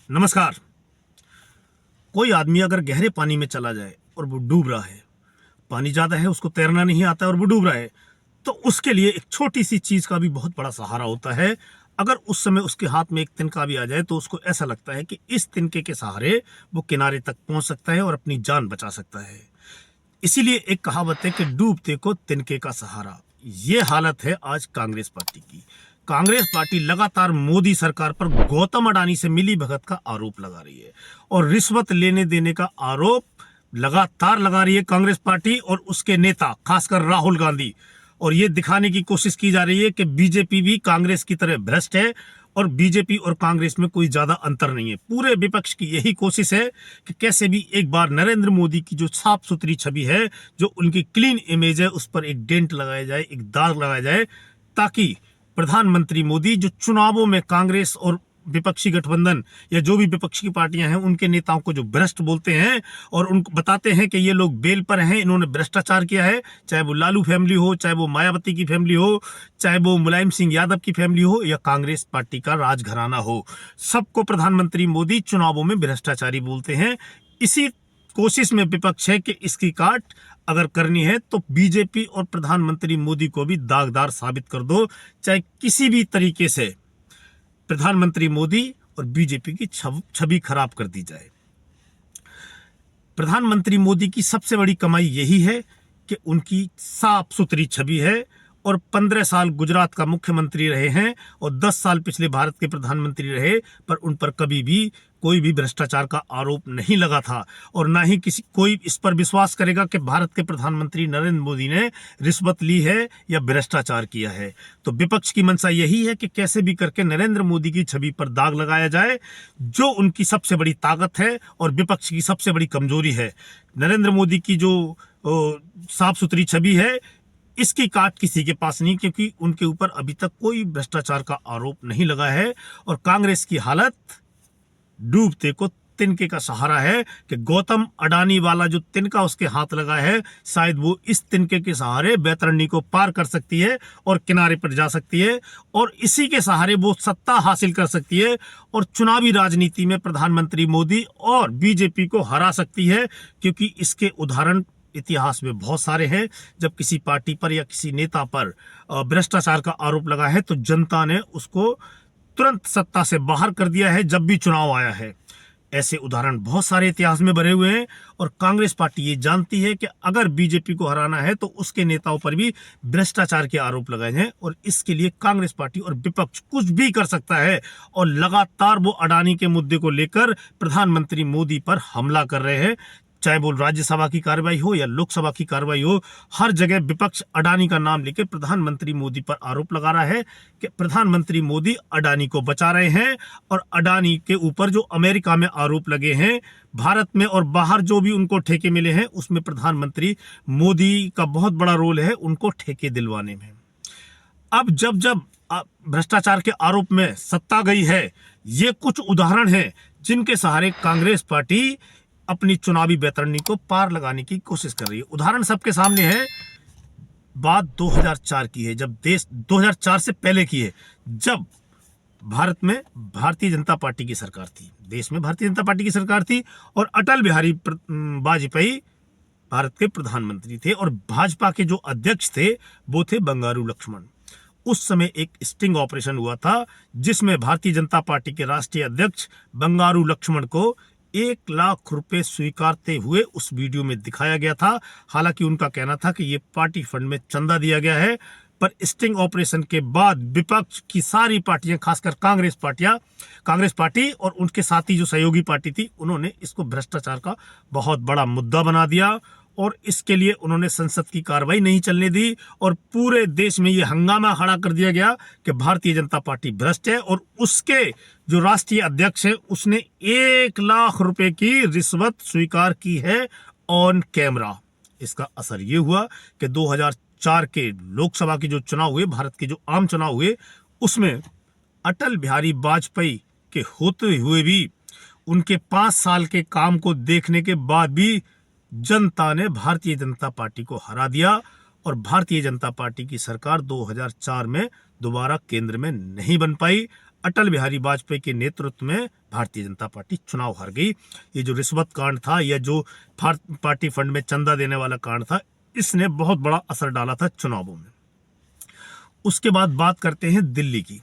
नमस्कार। कोई आदमी अगर गहरे पानी में चला जाए और वो डूब रहा है, पानी ज़्यादा है, उसको तैरना नहीं आता और वो डूब रहा है, तो उसके लिए एक छोटी सी चीज़ का भी बहुत बड़ा सहारा होता है। अगर उस समय उसके हाथ में एक तिनका भी आ जाए तो उसको ऐसा लगता है कि इस तिनके के सहारे वो किनारे तक पहुंच सकता है और अपनी जान बचा सकता है। इसीलिए एक कहावत है कि डूबते को तिनके का सहारा। ये हालत है आज कांग्रेस पार्टी की। कांग्रेस पार्टी लगातार मोदी सरकार पर गौतम अडानी से मिली भगत का आरोप लगा रही है और रिश्वत लेने देने का आरोप लगातार लगा रही है कांग्रेस पार्टी और उसके नेता, खासकर राहुल गांधी। और ये दिखाने की कोशिश की जा रही है कि बीजेपी भी कांग्रेस की तरह भ्रष्ट है और बीजेपी और कांग्रेस में कोई ज्यादा अंतर नहीं है। पूरे विपक्ष की यही कोशिश है कि कैसे भी एक बार नरेंद्र मोदी की जो साफ सुथरी छवि है, जो उनकी क्लीन इमेज है, उस पर एक डेंट लगाया जाए, एक दाग लगाया जाए, ताकि प्रधानमंत्री मोदी जो चुनावों में कांग्रेस और विपक्षी गठबंधन या जो भी विपक्षी पार्टियां हैं उनके नेताओं को जो भ्रष्ट बोलते हैं और उनको बताते हैं कि ये लोग बेल पर हैं, इन्होंने भ्रष्टाचार किया है, चाहे वो लालू फैमिली हो, चाहे वो मायावती की फैमिली हो, चाहे वो मुलायम सिंह यादव की फैमिली हो या कांग्रेस पार्टी का राजघराना हो, सबको प्रधानमंत्री मोदी चुनावों में भ्रष्टाचारी बोलते हैं। इसी कोशिश में विपक्ष है कि इसकी काट अगर करनी है तो बीजेपी और प्रधानमंत्री मोदी को भी दागदार साबित कर दो, चाहे किसी भी तरीके से प्रधानमंत्री मोदी और बीजेपी की छवि खराब कर दी जाए। प्रधानमंत्री मोदी की सबसे बड़ी कमाई यही है कि उनकी साफ सुथरी छवि है और 15 साल गुजरात का मुख्यमंत्री रहे हैं और 10 साल पिछले भारत के प्रधानमंत्री रहे, पर उन पर कभी भी कोई भी भ्रष्टाचार का आरोप नहीं लगा था और ना ही किसी कोई इस पर विश्वास करेगा कि भारत के प्रधानमंत्री नरेंद्र मोदी ने रिश्वत ली है या भ्रष्टाचार किया है। तो विपक्ष की मंशा यही है कि कैसे भी करके नरेंद्र मोदी की छवि पर दाग लगाया जाए, जो उनकी सबसे बड़ी ताकत है और विपक्ष की सबसे बड़ी कमजोरी है। नरेंद्र मोदी की जो साफ सुथरी छवि है, इसकी काट किसी के पास नहीं, क्योंकि उनके ऊपर अभी तक कोई भ्रष्टाचार का आरोप नहीं लगा है। और कांग्रेस की हालत डूबते को तिनके का सहारा है कि गौतम अडानी वाला जो तिनका उसके हाथ लगा है, शायद वो इस तिनके के सहारे बैतरणी को पार कर सकती है और किनारे पर जा सकती है और इसी के सहारे वो सत्ता हासिल कर सकती है और चुनावी राजनीति में प्रधानमंत्री मोदी और बीजेपी को हरा सकती है। क्योंकि इसके उदाहरण इतिहास में बहुत सारे हैं। जब किसी पार्टी पर या किसी नेता पर भ्रष्टाचार का आरोप लगा है तो जनता ने उसको तुरंत सत्ता से बाहर कर दिया है जब भी चुनाव आया है। ऐसे उदाहरण बहुत सारे इतिहास में भरे हुए हैं और कांग्रेस पार्टी ये जानती है कि अगर बीजेपी को हराना है तो उसके नेताओं पर भी भ्रष्टाचार के आरोप लगाए हैं और इसके लिए कांग्रेस पार्टी और विपक्ष कुछ भी कर सकता है और लगातार वो अडानी के मुद्दे को लेकर प्रधानमंत्री मोदी पर हमला कर रहे हैं। चाहे वो राज्यसभा की कार्रवाई हो या लोकसभा की कार्रवाई हो, हर जगह विपक्ष अडानी का नाम लेकर प्रधानमंत्री मोदी पर आरोप लगा रहा है कि प्रधानमंत्री मोदी अडानी को बचा रहे हैं और अडानी के ऊपर जो अमेरिका में आरोप लगे हैं, भारत में और बाहर जो भी उनको ठेके मिले हैं, उसमें प्रधानमंत्री मोदी का बहुत बड़ा रोल है उनको ठेके दिलवाने में। अब जब जब भ्रष्टाचार के आरोप में सत्ता गई है, ये कुछ उदाहरण हैं जिनके सहारे कांग्रेस पार्टी अपनी चुनावी बैतरणी को पार लगाने की कोशिश कर रही है। उदाहरण सबके सामने है। बात 2004 की है, जब देश 2004 से पहले की है, जब भारत में भारतीय जनता पार्टी की सरकार थी, देश में भारतीय जनता पार्टी की सरकार थी और अटल बिहारी वाजपेयी भारत के प्रधानमंत्री थे और भाजपा के जो अध्यक्ष थे वो थे बंगारू लक्ष्मण। उस समय एक स्टिंग ऑपरेशन हुआ था जिसमें भारतीय जनता पार्टी के राष्ट्रीय अध्यक्ष बंगारू लक्ष्मण को 1 लाख रुपए स्वीकारते हुए उस वीडियो में दिखाया गया था। हालांकि उनका कहना था कि ये पार्टी फंड में चंदा दिया गया है, पर स्टिंग ऑपरेशन के बाद विपक्ष की सारी पार्टियां, खासकर कांग्रेस पार्टी और उनके साथी जो सहयोगी पार्टी थी, उन्होंने इसको भ्रष्टाचार का बहुत बड़ा मुद्दा बना दिया और इसके लिए उन्होंने संसद की कार्रवाई नहीं चलने दी और पूरे देश में यह हंगामा खड़ा कर दिया गया कि भारतीय जनता पार्टी भ्रष्ट है और उसके जो राष्ट्रीय अध्यक्ष है उसने 1 लाख रुपए की रिश्वत स्वीकार की है ऑन कैमरा। इसका असर यह हुआ कि 2004 के लोकसभा के जो चुनाव हुए, भारत के जो आम चुनाव हुए, उसमें अटल बिहारी वाजपेयी के होते हुए भी, उनके 5 साल के काम को देखने के बाद भी जनता ने भारतीय जनता पार्टी को हरा दिया और भारतीय जनता पार्टी की सरकार 2004 में दोबारा केंद्र में नहीं बन पाई। अटल बिहारी वाजपेयी के नेतृत्व में भारतीय जनता पार्टी चुनाव हार गई। ये जो रिश्वत कांड था या जो पार्टी फंड में चंदा देने वाला कांड था, इसने बहुत बड़ा असर डाला था चुनावों में। उसके बाद बात करते हैं दिल्ली की।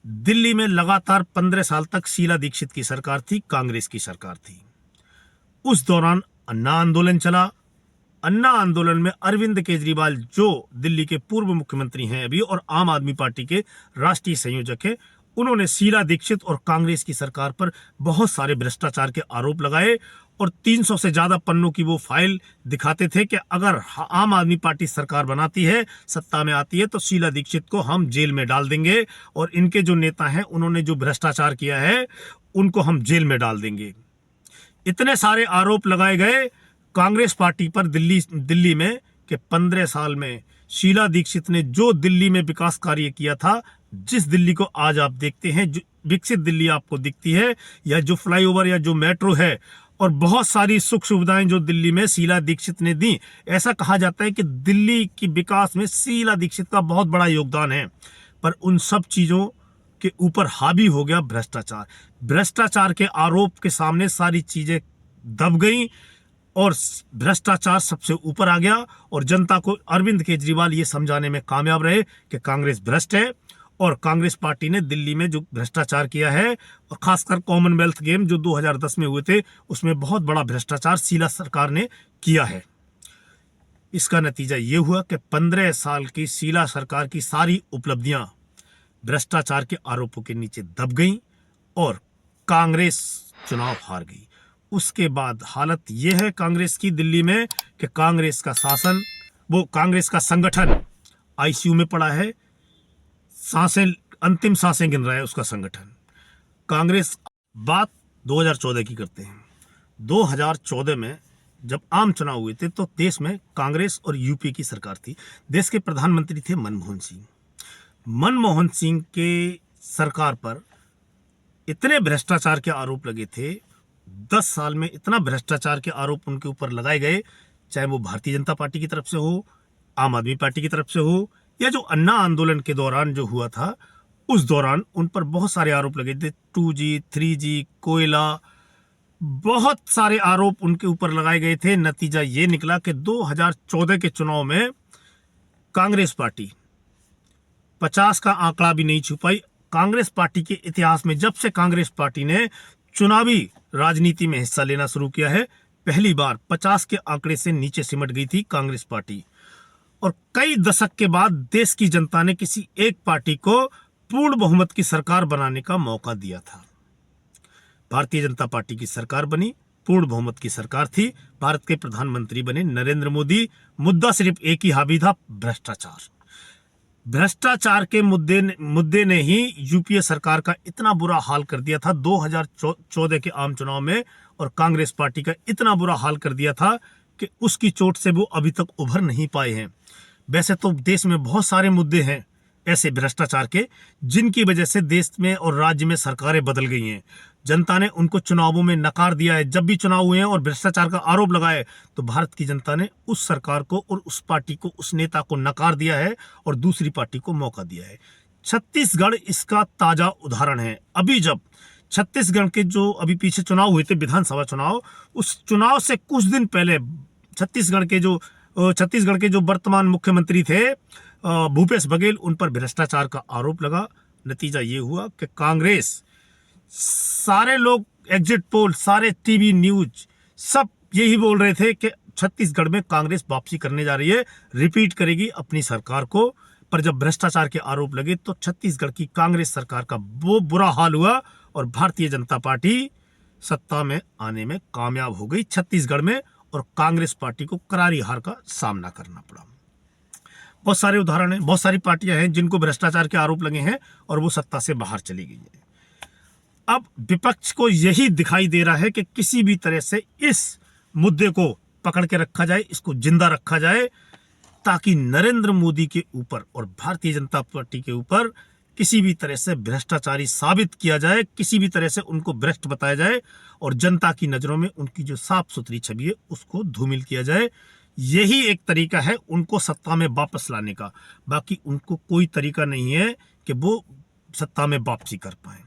दिल्ली में लगातार 15 साल तक शीला दीक्षित की सरकार थी, कांग्रेस की सरकार थी। उस दौरान अन्ना आंदोलन चला। अन्ना आंदोलन में अरविंद केजरीवाल, जो दिल्ली के पूर्व मुख्यमंत्री हैं अभी और आम आदमी पार्टी के राष्ट्रीय संयोजक हैं, उन्होंने शीला दीक्षित और कांग्रेस की सरकार पर बहुत सारे भ्रष्टाचार के आरोप लगाए और 300 से ज्यादा पन्नों की वो फाइल दिखाते थे कि अगर आम आदमी पार्टी सरकार बनाती है, सत्ता में आती है, तो शीला दीक्षित को हम जेल में डाल देंगे और इनके जो नेता हैं उन्होंने जो भ्रष्टाचार किया है उनको हम जेल में डाल देंगे। इतने सारे आरोप लगाए गए कांग्रेस पार्टी पर दिल्ली में कि 15 साल में शीला दीक्षित ने जो दिल्ली में विकास कार्य किया था, जिस दिल्ली को आज आप देखते हैं, जो विकसित दिल्ली आपको दिखती है, या जो फ्लाईओवर या जो मेट्रो है और बहुत सारी सुख सुविधाएं जो दिल्ली में शीला दीक्षित ने दी, ऐसा कहा जाता है कि दिल्ली की विकास में शीला दीक्षित का बहुत बड़ा योगदान है। पर उन सब चीजों के ऊपर हावी हो गया भ्रष्टाचार। भ्रष्टाचार के आरोप के सामने सारी चीजें दब गई और भ्रष्टाचार सबसे ऊपर आ गया और जनता को अरविंद केजरीवाल ये समझाने में कामयाब रहे कि कांग्रेस भ्रष्ट है और कांग्रेस पार्टी ने दिल्ली में जो भ्रष्टाचार किया है, और खासकर कॉमनवेल्थ गेम जो 2010 में हुए थे, उसमें बहुत बड़ा भ्रष्टाचार शीला सरकार ने किया है। इसका नतीजा ये हुआ कि 15 साल की शीला सरकार की सारी उपलब्धियां भ्रष्टाचार के आरोपों के नीचे दब गईं और कांग्रेस चुनाव हार गई। उसके बाद हालत यह है कांग्रेस की दिल्ली में कि कांग्रेस का शासन, वो कांग्रेस का संगठन आईसीयू में पड़ा है, अंतिम सांसें गिन रहा है उसका संगठन। कांग्रेस, बात 2014 की करते हैं। 2014 में जब आम चुनाव हुए थे तो देश में कांग्रेस और यूपी की सरकार थी। देश के प्रधानमंत्री थे मनमोहन सिंह। मनमोहन सिंह के सरकार पर इतने भ्रष्टाचार के आरोप लगे थे, 10 साल में इतना भ्रष्टाचार के आरोप उनके ऊपर लगाए गए, चाहे वो भारतीय जनता पार्टी की तरफ से हो, आम आदमी पार्टी की तरफ से हो, या जो अन्ना आंदोलन के दौरान जो हुआ था, उस दौरान उन पर बहुत सारे आरोप लगे थे। 2G, 3G, कोयला, बहुत सारे आरोप उनके ऊपर लगाए गए थे। नतीजा ये निकला कि 2014 के चुनाव में कांग्रेस पार्टी 50 का आंकड़ा भी नहीं छू पाई। कांग्रेस पार्टी के इतिहास में जब से कांग्रेस पार्टी ने चुनावी राजनीति में हिस्सा लेना शुरू किया है, पहली बार 50 के आंकड़े से नीचे सिमट गई थी कांग्रेस पार्टी। और कई दशक के बाद देश की जनता ने किसी एक पार्टी को पूर्ण बहुमत की सरकार बनाने का मौका दिया था। भारतीय जनता पार्टी की सरकार बनी, पूर्ण बहुमत की सरकार थी, भारत के प्रधानमंत्री बने नरेंद्र मोदी। मुद्दा सिर्फ एक ही हावी था, भ्रष्टाचार। भ्रष्टाचार के मुद्दे ने ही यूपीए सरकार का इतना बुरा हाल कर दिया था 2014 के आम चुनाव में, और कांग्रेस पार्टी का इतना बुरा हाल कर दिया था कि उसकी चोट से वो अभी तक उभर नहीं पाए हैं। वैसे तो देश में बहुत सारे मुद्दे हैं ऐसे भ्रष्टाचार के, जिनकी वजह से देश में और राज्य में सरकारें बदल गई हैं। जनता ने उनको चुनावों में नकार दिया है। जब भी चुनाव हुए हैं और भ्रष्टाचार का आरोप लगाए तो भारत की जनता ने उस सरकार को और उस पार्टी को, उस नेता को नकार दिया है और दूसरी पार्टी को मौका दिया है। छत्तीसगढ़ इसका ताजा उदाहरण है। अभी जब छत्तीसगढ़ के जो अभी पीछे चुनाव हुए थे, विधानसभा चुनाव, उस चुनाव से कुछ दिन पहले छत्तीसगढ़ के जो वर्तमान मुख्यमंत्री थे भूपेश बघेल, उन पर भ्रष्टाचार का आरोप लगा। नतीजा ये हुआ कि कांग्रेस, सारे लोग, एग्जिट पोल, सारे टीवी न्यूज, सब यही बोल रहे थे कि छत्तीसगढ़ में कांग्रेस वापसी करने जा रही है, रिपीट करेगी अपनी सरकार को। पर जब भ्रष्टाचार के आरोप लगे तो छत्तीसगढ़ की कांग्रेस सरकार का वो बुरा हाल हुआ और भारतीय जनता पार्टी सत्ता में आने में कामयाब हो गई छत्तीसगढ़ में, और कांग्रेस पार्टी को करारी हार का सामना करना पड़ा। बहुत सारे उदाहरण हैं, बहुत सारी पार्टियां हैं जिनको भ्रष्टाचार के आरोप लगे हैं और वो सत्ता से बाहर चली गई है। अब विपक्ष को यही दिखाई दे रहा है कि किसी भी तरह से इस मुद्दे को पकड़ के रखा जाए, इसको जिंदा रखा जाए, ताकि नरेंद्र मोदी के ऊपर और भारतीय जनता पार्टी के ऊपर किसी भी तरह से भ्रष्टाचारी साबित किया जाए, किसी भी तरह से उनको भ्रष्ट बताया जाए और जनता की नजरों में उनकी जो साफ सुथरी छवि है उसको धूमिल किया जाए। यही एक तरीका है उनको सत्ता में वापस लाने का। बाकी उनको कोई तरीका नहीं है कि वो सत्ता में वापसी कर पाए।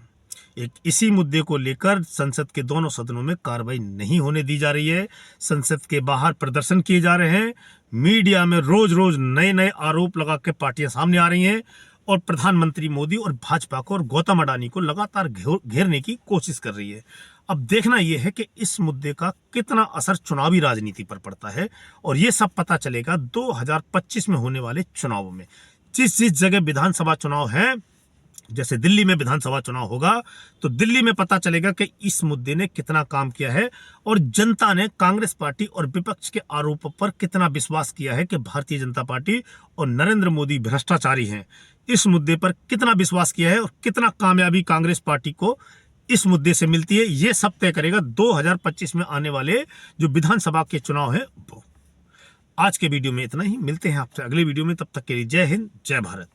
एक इसी मुद्दे को लेकर संसद के दोनों सदनों में कार्रवाई नहीं होने दी जा रही है। संसद के बाहर प्रदर्शन किए जा रहे हैं। मीडिया में रोज रोज नए नए आरोप लगा के पार्टियां सामने आ रही हैं और प्रधानमंत्री मोदी और भाजपा को और गौतम अडानी को लगातार घेरने की कोशिश कर रही है। अब देखना यह है कि इस मुद्दे का कितना असर चुनावी राजनीति पर पड़ता है और यह सब पता चलेगा 2025 में होने वाले चुनावों में। जिस जिस जगह विधानसभा चुनाव है, जैसे दिल्ली में विधानसभा चुनाव होगा, तो दिल्ली में पता चलेगा कि इस मुद्दे ने कितना काम किया है और जनता ने कांग्रेस पार्टी और विपक्ष के आरोपों पर कितना विश्वास किया है कि भारतीय जनता पार्टी और नरेंद्र मोदी भ्रष्टाचारी हैं। इस मुद्दे पर कितना विश्वास किया है और कितना कामयाबी कांग्रेस पार्टी को इस मुद्दे से मिलती है, यह सब तय करेगा 2025 में आने वाले जो विधानसभा के चुनाव है वो। आज के वीडियो में इतना ही, मिलते हैं आपसे अगले वीडियो में। तब तक के लिए जय हिंद, जय भारत।